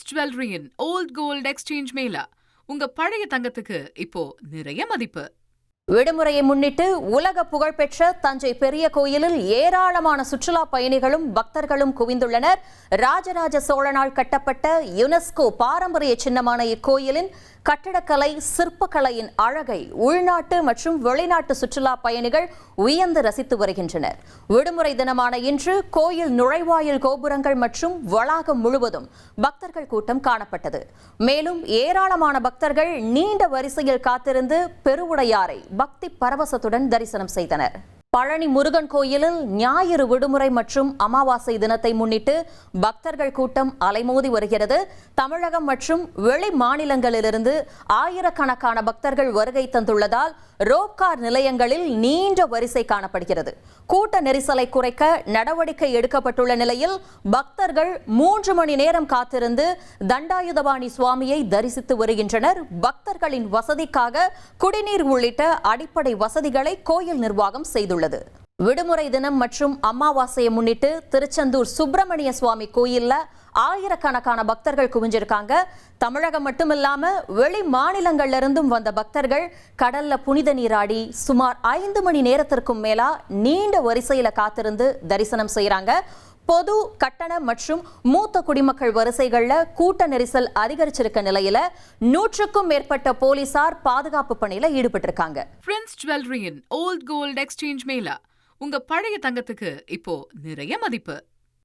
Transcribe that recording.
Prince ஜுவல்லரியின் volt gold exchange Mela. உங்க பழைய தங்கத்துக்கு இப்போ நிறைய மதிப்பு. விடுமுறையை முன்னிட்டு உலக புகழ்பெற்ற தஞ்சை பெரிய கோயிலில் ஏராளமான சுற்றுலா பயணிகளும் பக்தர்களும் குவிந்துள்ளனர். ராஜராஜ சோழனால் கட்டப்பட்ட யுனெஸ்கோ பாரம்பரிய சின்னமான இக்கோயிலின் கட்டடக்கலை சிற்பக்கலையின் அழகை உள்நாட்டு மற்றும் வெளிநாட்டு சுற்றுலா பயணிகள் உயர்ந்து ரசித்து வருகின்றனர். விடுமுறை தினமான இன்று கோயில் நுழைவாயில் கோபுரங்கள் மற்றும் வளாகம் முழுவதும் பக்தர்கள் கூட்டம் காணப்பட்டது. மேலும் ஏராளமான பக்தர்கள் நீண்ட வரிசையில் காத்திருந்து பெருவுடையாரை பக்தி பரவசத்துடன் தரிசனம் செய்தனர். பழனி முருகன் கோயிலில் ஞாயிறு விடுமுறை மற்றும் அமாவாசை தினத்தை முன்னிட்டு பக்தர்கள் கூட்டம் அலைமோதி வருகிறது. தமிழகம் மற்றும் வெளி மாநிலங்களிலிருந்து ஆயிரக்கணக்கான பக்தர்கள் வருகை தந்துள்ளதால் ரோப்கார் நிலையங்களில் நீண்ட வரிசை காணப்படுகிறது. கூட்ட நெரிசலை குறைக்க நடவடிக்கை எடுக்கப்பட்டுள்ள நிலையில் பக்தர்கள் 3 மணி நேரம் காத்திருந்து தண்டாயுதபாணி சுவாமியை தரிசித்து வருகின்றனர். பக்தர்களின் வசதிக்காக குடிநீர் உள்ளிட்ட அடிப்படை வசதிகளை கோயில் நிர்வாகம் செய்துள்ளது. விடுமுறை தினம் மற்றும் அமாவாசையை முன்னிட்டு திருச்செந்தூர் சுப்பிரமணிய சுவாமி கோயில்ல ஆயிரக்கணக்கான பக்தர்கள் குவிஞ்சிருக்காங்க. தமிழகம் மட்டுமில்லாம வெளி மாநிலங்கள்ல இருந்தும் வந்த பக்தர்கள் கடல்ல புனித நீராடி சுமார் 5 மணி நேரத்திற்கும் மேலா நீண்ட வரிசையில காத்திருந்து தரிசனம் செய்யறாங்க. பொது கட்டண மற்றும் மூத்த குடிமக்கள் வரிசைகள்ல கூட்ட நெரிசல் அதிகரிச்சிருக்க நிலையில 100க்கும் மேற்பட்ட போலீசார் பாதுகாப்பு பணியில ஈடுபட்டிருக்காங்க. பிரின்ஸ் ஜுவல்லரியின் ஓல்ட் கோல்ட் எக்ஸ்சேஞ்ச் மேளா. உங்க பழைய தங்கத்துக்கு இப்போ நிறைய மதிப்பு.